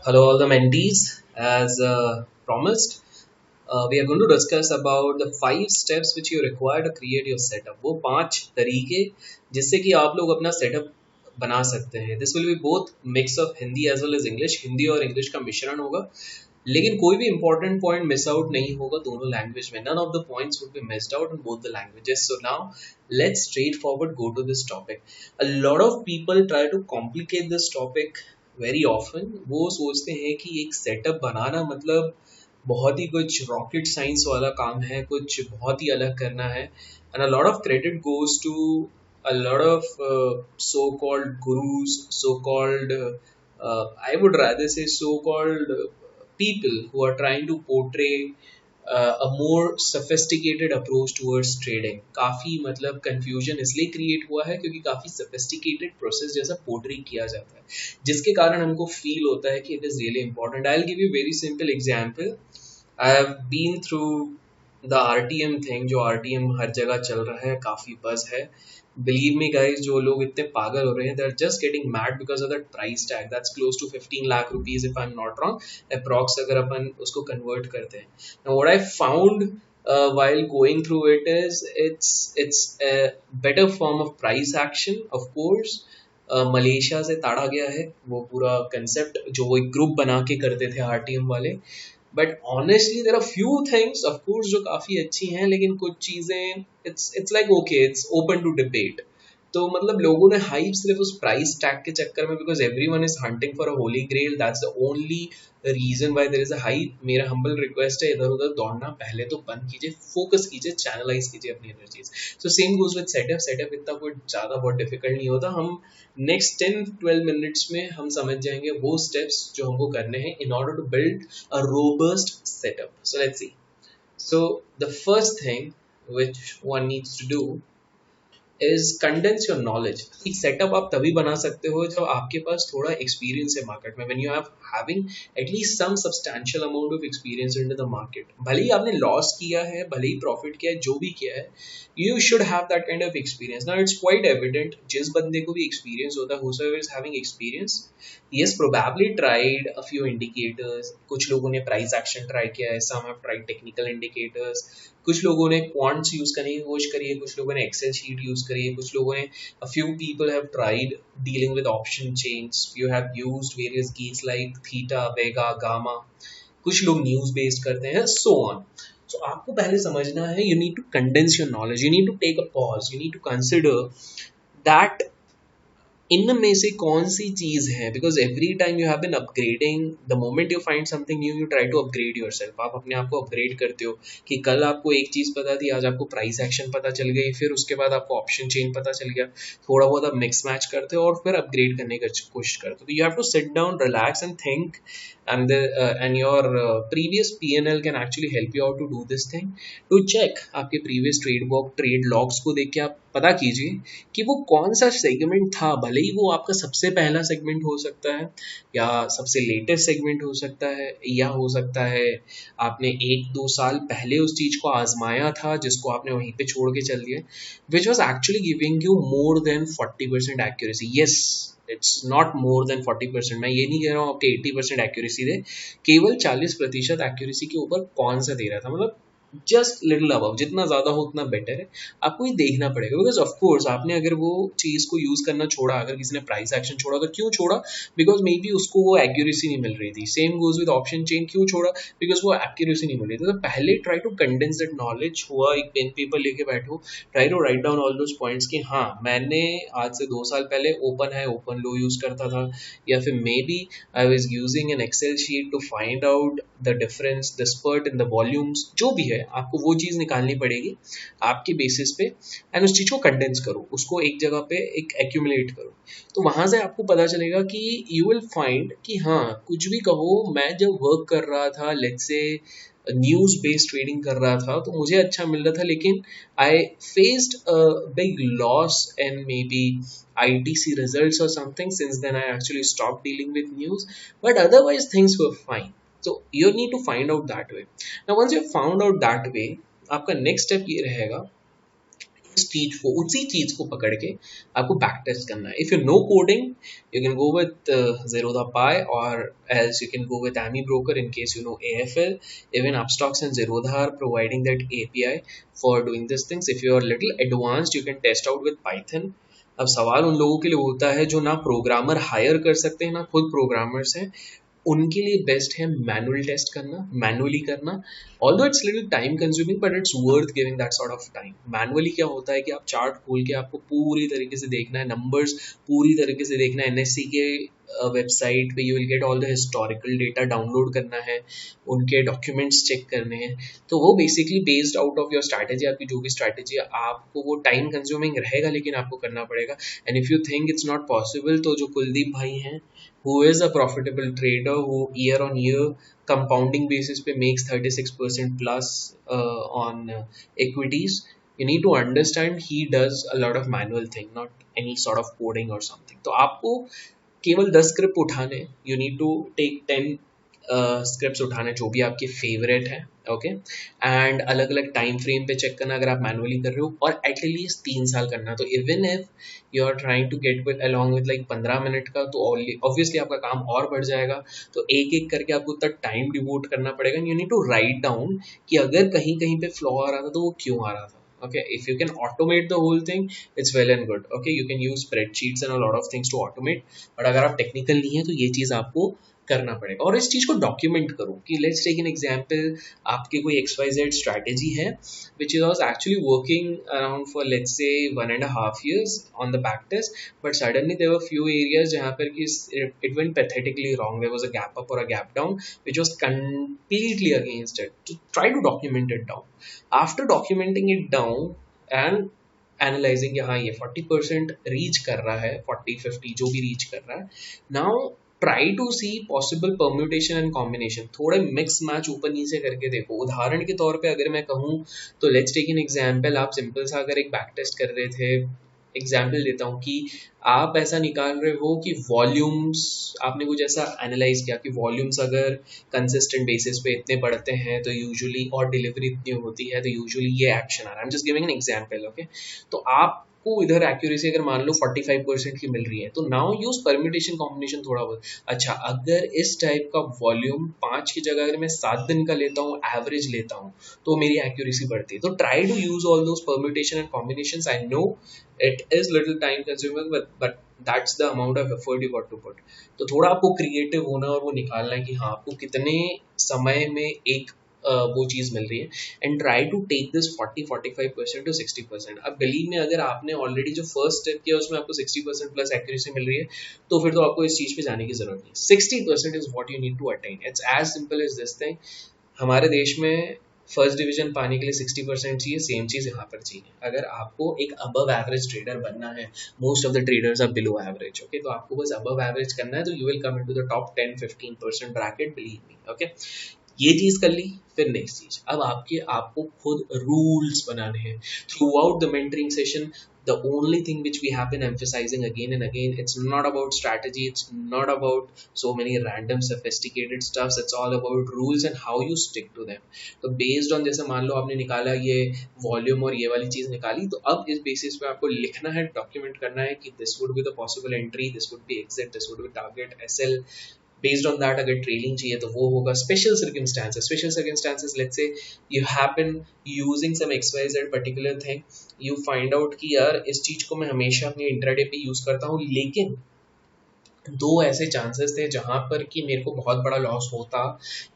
Hello, all the mentees. As promised, we are going to discuss about the 5 steps which you require to create your setup. वो 5 तरीके जिससे कि आप लोग अपना सेटअप बना सकते हैं. This will be both mix of Hindi as well as English. Hindi और इंग्लिश का मिश्रण होगा, लेकिन कोई भी इंपॉर्टेंट पॉइंट मिस आउट नहीं होगा दोनों लैंग्वेज में. None of the points would be missed out in both the languages. So now let's straight forward go to this topic. A lot of people try to complicate this topic very often. वो सोचते हैं कि एक setup बनाना मतलब बहुत ही कुछ rocket science वाला काम है, कुछ बहुत ही अलग करना है. And a lot of credit goes to a lot of so-called gurus, so-called I would rather say so-called people who are trying to portray a more sophisticated approach towards trading. काफ़ी मतलब confusion इसलिए create हुआ है क्योंकि काफ़ी sophisticated process जैसा portray किया जाता है, जिसके कारण हमको feel होता है कि it is really important. I'll give you a very simple example. I have been through the RTM thing. जो RTM हर जगह चल रहा है, काफ़ी बज़ है. Believe me guys, जो लोग इतने पागल हो रहे हैं, they're just getting mad because of that price tag. That's close to 15 lakh rupees if I'm not wrong. Approx अगर अपन उसको convert करते हैं. Now what I found while going through it is it's a better form of price action, of course. Malaysia से ताड़ा गया है वो पूरा कंसेप्ट, जो वो एक ग्रुप बना के करते थे आरटीएम वाले. But honestly there are few things of course जो काफ़ी अच्छी हैं, लेकिन कुछ चीज़ें it's like okay, it's open to debate. तो मतलब लोगों ने हाइप सिर्फ उस प्राइस टैग के चक्कर में, because everyone is hunting for a holy grail, that's the only reason why there is a hype. मेरा हम्बल रिक्वेस्ट है, इधर उधर दौड़ना पहले तो बंद कीजिए, फोकस कीजिए, चैनलाइज कीजिए अपनी energies. So same goes with setup. Setup इतना कोई ज़्यादा बहुत डिफिकल्ट नहीं होता. हम नेक्स्ट 10-12 मिनट्स में हम समझ जाएंगे वो स्टेप्स जो हमको करने हैं in order to build a robust setup. So let's see. So the first thing which one needs to do is condense your knowledge. एक सेटअप आप तभी बना सकते हो जब आपके पास थोड़ा एक्सपीरियंस है मार्केट में. when you have having at least some substantial amount of experience into the market. भले ही आपने लॉस किया है, भले ही प्रॉफिट किया है, जो भी किया है, you should have that kind of experience. Now it's quite evident, जिस बंदे को भी एक्सपीरियंस होता है, whosoever is having experience, he has probably tried a few indicators. कुछ लोगों ने प्राइस एक्शन ट्राई किया है, some have tried technical indicators, कुछ लोगों ने क्वांट्स यूज करने की कोशिश करी है, कुछ लोगों ने एक्सेल शीट यूज करी है, कुछ लोगों ने a few people have tried dealing with option chains. You have used various geeks like theta, vega, gamma. कुछ लोग न्यूज बेस्ड करते हैं, so on. So आपको पहले समझना है, you need to condense your knowledge, you need to take a pause, you need to consider that इनमें से कौन सी चीज है. Because every time you have been upgrading, the moment you find something new you try to upgrade yourself. आप अपने आप को अपग्रेड करते हो कि कल आपको एक चीज पता थी, आज आपको प्राइस एक्शन पता चल गई, फिर उसके बाद आपको ऑप्शन चेन पता चल गया, थोड़ा बहुत आप मिक्स मैच करते हो और फिर अपग्रेड करने की कोशिश करते हो. You have to sit down, relax and think, and your previous P&L can actually help you out to do this thing. To check आपके previous trade logs को देख के आप पता कीजिए कि वो कौन सा सेगमेंट था. भले ही वो आपका सबसे पहला सेगमेंट हो सकता है, या सबसे लेटेस्ट सेगमेंट हो सकता है, या हो सकता है आपने 1-2 साल पहले उस चीज़ को आजमाया था जिसको आपने वहीं पे छोड़ के चल दिया, which was actually giving you more than 40% accuracy. Yes, it's not more than 40%. मैं ये नहीं कह रहा हूँ आपके 80% एक्यूरेसी दे, केवल 40% एक्यूरेसी के ऊपर कौन सा दे रहा था, मतलब जस्ट लिटिल अबव. जितना ज़्यादा हो उतना बेटर है. आपको ये देखना पड़ेगा, बिकॉज ऑफ कोर्स आपने अगर वो चीज़ को यूज़ करना छोड़ा, अगर किसी ने प्राइस एक्शन छोड़ा, तो क्यों छोड़ा? बिकॉज मे बी उसको वो एक्यूरेसी नहीं मिल रही थी. Same goes with option chain. क्यों छोड़ा? बिकॉज वो एक्यूरेसी नहीं मिल रही थी. तो पहले try to condense that knowledge. हुआ एक पेन पेपर लेके बैठो, try to write down all those points कि हाँ, मैंने आज से 2 साल पहले ओपन है, ओपन लो यूज़ करता था, या फिर maybe I was using an Excel sheet to find out the difference, the spurt in the volumes. जो भी है, आपको वो चीज़ निकालनी पड़ेगी आपके बेसिस पे, एंड उस चीज़ को कंडेंस करो, उसको एक जगह पे एक एक्यूमुलेट करो. तो वहाँ से आपको पता चलेगा कि यू विल फाइंड कि हाँ, कुछ भी कहो, मैं जब वर्क कर रहा था, let's say news based trading कर रहा था, तो मुझे अच्छा मिल रहा था, लेकिन I faced a big loss and may be ITC results or something. Since then I actually stopped dealing with news, but otherwise things were fine. So you need to find out that way. Now once you found out that way, आपका next step ये रहेगा, इस चीज को, उसी चीज को पकड़ के आपको बैक टेस्ट करना है. If you know coding, you can go with Zerodha Pi, or else you can go with Ami Broker in case you know AFL. Even Upstocks and Zerodha are providing that API for doing these things. If you are little advanced, you can test out with Python. अब सवाल उन लोगों के लिए होता है जो ना प्रोग्रामर हायर कर सकते हैं, ना खुद प्रोग्रामर्स हैं. उनके लिए बेस्ट है मैनुअल टेस्ट करना, मैनुअली करना. Although it's little time consuming, but it's worth giving that sort of time. Manually क्या होता है कि आप चार्ट खोल के आपको पूरी तरीके से देखना है, नंबर्स पूरी तरीके से देखना है. एनएससी के वेबसाइट पे you will get all the historical data download करना है, उनके डॉक्यूमेंट्स चेक करने हैं. तो वो basically based out of your strategy, आपकी जो भी स्ट्रैटेजी है, आपको वो टाइम कंज्यूमिंग रहेगा लेकिन आपको करना पड़ेगा. And if you think it's not possible, तो जो कुलदीप भाई हैं, who is a profitable trader, who year on year compounding basis पे makes 36% plus on equities, you need to understand he does a lot of manual thing, not any sort of coding or something. तो आपको केवल 10 script उठाने, you need to take 10 scripts उठाने जो भी आपके favourite है. ओके, एंड अलग अलग टाइम फ्रेम पे चेक करना अगर आप मैनुअली कर रहे हो, और एटलीस्ट 3 साल करना. तो even if you are trying to get with along with like 15 minute का, तो ऑब्वियसली आपका काम और बढ़ जाएगा. तो एक एक करके आपको उतना टाइम डिवोट करना पड़ेगा. You need to write down कि अगर कहीं कहीं पे फ्लॉ आ रहा था तो वो क्यों आ रहा था. Okay, if you can automate the whole thing, it's well and good. Okay, you can use spreadsheets and a lot of things to automate, but अगर आप टेक्निकल नहीं है तो ये चीज़ आपको करना पड़ेगा. और इस चीज़ को डॉक्यूमेंट करो कि लेट्स टेक एन एग्जांपल, आपके कोई XYZ स्ट्रैटेजी है which is actually working around for let's say 1.5 years on the back test, but suddenly there were few areas जहाँ पर कि it went pathetically wrong. There was a gap up or a gap down which was completely against it. So try to document it down. After documenting it down and analysing, हाँ ये 40% reach कर रहा है, 40-50 जो भी reach कर रहा है. Now try to see possible permutation and combination. थोड़े मिक्स मैच ऊपर नीचे करके देखो. उदाहरण के तौर पे अगर मैं कहूँ तो लेट्स टेक एन एग्जांपल. आप सिंपल सा अगर एक बैक टेस्ट कर रहे थे, एग्जाम्पल देता हूँ कि आप ऐसा निकाल रहे हो कि वॉल्यूम्स, आपने कुछ ऐसा एनालाइज किया कि वॉल्यूम्स अगर कंसिस्टेंट बेसिस पे इतने बढ़ते हैं तो यूजुअली, और डिलीवरी इतनी होती है तो यूजुअली ये एक्शन आ रहा है. I am just giving an example. Okay, तो आपको इधर एक्यूरेसी अगर मान लो 45% की मिल रही है, तो नाउ यूज परम्यूटेशन कॉम्बिनेशन थोड़ा बहुत. अच्छा, अगर इस टाइप का वॉल्यूम 5 की जगह अगर मैं 7 दिन का लेता हूँ, एवरेज लेता हूँ, तो मेरी एक्यूरेसी बढ़ती है. तो try to use all those permutation and combinations. I know it is little time consuming, but that's the amount of effort you got to put. तो थोड़ा आपको क्रिएटिव होना और वो निकालना है कि हाँ आपको कितने समय में एक वो चीज़ मिल रही है. And try to take this 40-45% to 60%. अब बिलीव में अगर आपने ऑलरेडी जो फर्स्ट स्टेप किया उसमें आपको 60% प्लस एक्यूरेसी मिल रही है, तो फिर तो आपको इस चीज़ पे जाने की जरूरत नहीं. 60% is what you need to attain. It's as simple as this thing. हमारे देश में फर्स्ट डिवीजन पाने के लिए 60% चाहिए, सेम चीज़ यहाँ पर चाहिए. अगर आपको एक अबव एवरेज ट्रेडर बनना है, most of the traders are below average. Okay, तो आपको बस अबव एवरेज करना है, तो you will come into the top 10-15% bracket, believe me. Okay, ये चीज़ कर ली. फिर नेक्स्ट चीज़, अब आपको खुद रूल्स बनाने हैं. Through out the mentoring session, the only thing which we have been emphasizing again and again, it's not about strategy, it's not about so many random sophisticated stuffs, it's all about rules and how you stick to them. तो based on, जैसे मान लो आपने निकाला ये volume और ये वाली चीज़ निकाली, तो अब इस बेसिस पे आपको लिखना है, डॉक्यूमेंट करना है कि this would be the possible entry, this would be exit, this would be target, SL. Based on that, अगर ट्रेलिंग चाहिए तो वो होगा. Special circumstances, let's say you have been using some XYZ particular thing, you find out कि यार इस चीज़ को मैं हमेशा अपने इंट्राडे पे यूज़ करता हूँ, लेकिन 2 ऐसे चांसेस थे जहाँ पर कि मेरे को बहुत बड़ा लॉस होता,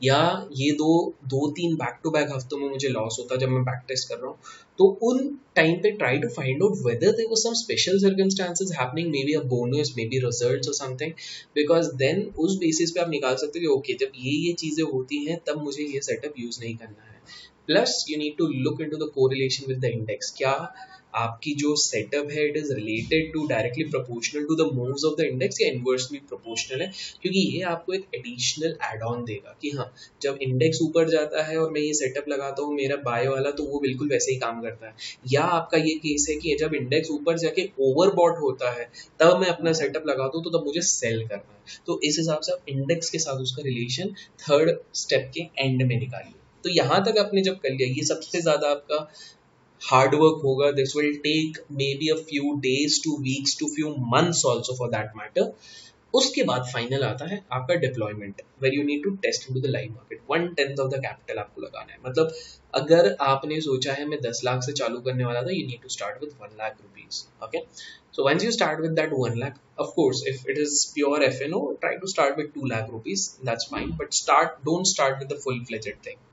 या ये 2-3 बैक टू बैक हफ्तों में मुझे लॉस होता जब मैं बैक टेस्ट कर रहा हूँ. तो उन टाइम पे try to find out whether there was some special circumstances happening, may be a bonus, may be results और समथिंग, बिकॉज देन उस बेसिस पे आप निकाल सकते हो कि ओके, जब ये चीज़ें होती हैं तब मुझे ये सेटअप यूज़ नहीं करना है. Plus you need to look into the correlation with the index. क्या आपकी जो सेटअप है it is related to, directly proportional to the moves of the index, या इन्वर्सली प्रोपोर्शनल है, क्योंकि ये आपको एक एडिशनल एड ऑन देगा कि हाँ जब इंडेक्स ऊपर जाता है और मैं ये सेटअप लगाता हूँ मेरा बाय वाला, तो वो बिल्कुल वैसे ही काम करता है. या आपका ये केस है कि जब इंडेक्स ऊपर जाके ओवरबॉट होता है तब मैं अपना सेटअप लगाता हूँ, तो तब मुझे सेल करना है. तो इस हिसाब से आप इंडेक्स के साथ उसका रिलेशन थर्ड स्टेप के एंड में निकालिए. तो यहाँ तक आपने जब कर लिया, ये सबसे ज़्यादा आपका हार्ड वर्क होगा, this will take may be a few days to weeks to few months also for that matter. उसके बाद फाइनल आता है आपका deployment, where you need to test into the live market. 1/10 of the capital आपको लगाना है। मतलब अगर आपने सोचा है मैं 10 लाख से चालू करने वाला था, you need to start with 1 lakh rupees. Okay, so once you start with that 1 lakh, of course if it is pure FNO, try to start with 2 lakh rupees, that's fine, but don't start with the full fledged thing।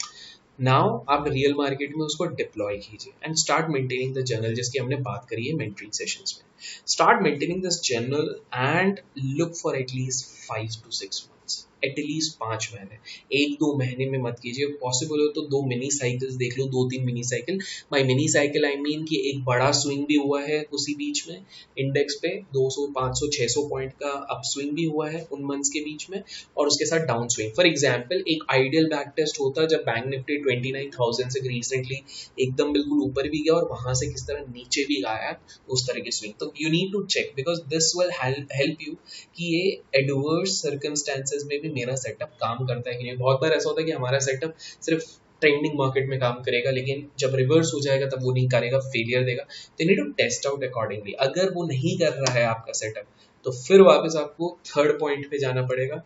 Now आप real market में उसको deploy कीजिए and start maintaining the journal, जिसकी हमने बात करी है mentoring sessions में। Start maintaining this journal and look for at least 5 to 6 months, at least 5 महीने। 1-2 महीने में मत कीजिए, पॉसिबल हो तो 2 मिनी साइकिल्स देख लो, 2-3 mini cycle. By mini cycle I mean कि एक बड़ा स्विंग भी हुआ है उसी बीच में, इंडेक्स पे 200 500 600 पॉइंट का अप स्विंग भी हुआ है उन मंथ्स के बीच में, और उसके साथ डाउन स्विंग। फॉर एग्जाम्पल एक आइडियल बैक टेस्ट होता जब बैंक निफ्टी 29,000 से रिसेंटली एकदम बिल्कुल ऊपर भी गया और वहां से किस तरह नीचे भी गया, उस तरह के स्विंग। तो you need to check, because this will help you कि ये एडवर्स सर्कमस्टेंसेस में भी मेरा सेटअप काम करता है कि नहीं। बहुत बार ऐसा होता है कि हमारा सेटअप सिर्फ ट्रेंडिंग मार्केट में काम करेगा, लेकिन जब रिवर्स हो जाएगा तब वो नहीं करेगा, फेलियर देगा। तो need to test out accordingly. अगर वो नहीं कर रहा है आपका सेटअप, तो फिर वापस आपको थर्ड पॉइंट पे जाना पड़ेगा,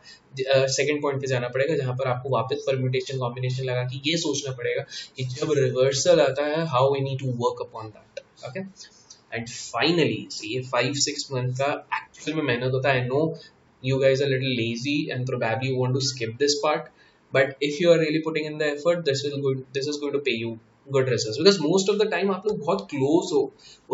सेकंड पॉइंट पे जाना पड़ेगा, जहां पर आपको वापस परम्यूटेशन कॉम्बिनेशन लगा के ये सोचना पड़ेगा कि जब रिवर्सल आता है how we need to work upon that. Okay, and finally ये 5-6 मंथ का एक्चुअल में मेहनत होता है। I know you guys are a little lazy and probably you want to skip this part, but if you are really putting in the effort, this is going to pay you good results, because most of the time आप लोग बहुत close हो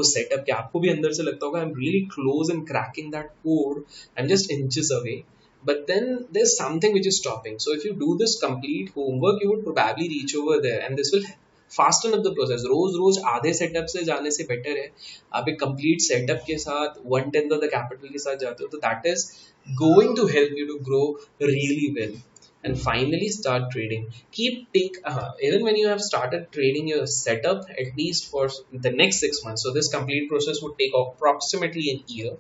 उस setup के, आपको भी अंदर से लगता होगा I'm really close in cracking that code, I'm just inches away, but then there's something which is stopping. So if you do this complete homework, you would probably reach over there, and this will fasten up the process. रोज रोज आधे setup से जाने से better है आप एक complete setup के साथ 1/10 ऑफ द कैपिटल के साथ जाते हो, तो that is going to help you to grow really well. And finally start trading. Even when you have started trading your setup, at least for the next 6 months, so this complete process would take approximately an year,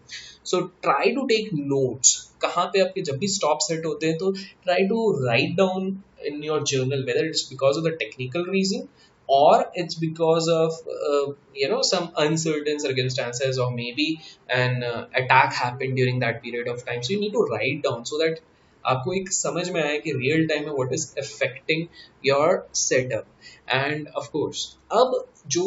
so try to take notes कहाँ पे आपके जब भी stop set होते हैं, तो try to write down in your journal whether it's because of the technical reason or it's because of some uncertain circumstances, or maybe an attack happened during that period of time. So you need to write down so that आपको एक समझ में आया कि real time में what is affecting your setup. End of course अब जो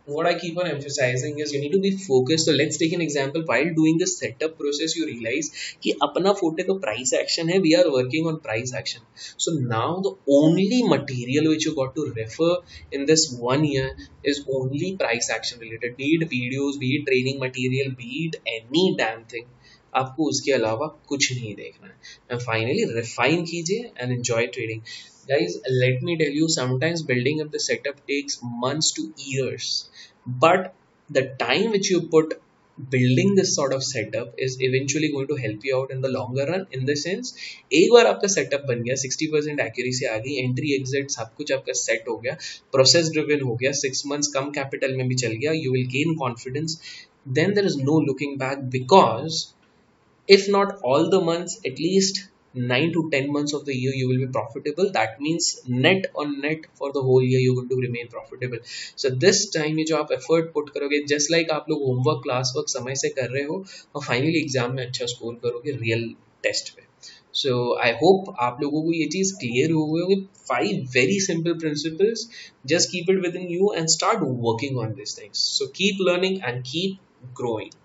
what I keep on emphasizing is you need to be focused. So let's take an example. While doing the setup process, you realize कि अपना फोटे तो price action है, we are working on price action. So now the only material which you got to refer in this 1 year is only price action related, be it videos, be it training material, be it any damn thing. आपको उसके अलावा कुछ नहीं देखना है। And finally refine कीजिए and enjoy trading. Guys, let me tell you, sometimes building up the setup takes months to years, but the time which you put building this sort of setup is eventually going to help you out in the longer run, in the sense एक बार आपका setup बन गया, 60% accuracy आ गई, entry exit सब कुछ आपका set हो गया, process driven हो गया, 6 months कम capital में भी चल गया, you will gain confidence, then there is no looking back, because if not all the months, at least 9 to 10 months of the year you will be profitable. That means net on net for the whole year you're going to remain profitable. So this time ये जो आप effort put करोगे, just like आप लोग homework class work समय से कर रहे हो, और finally exam में अच्छा score करोगे real test पे। So I hope आप लोगों को ये चीज़ clear हो गई होगी। 5 very simple principles, just keep it within you and start working on these things. So keep learning and keep growing.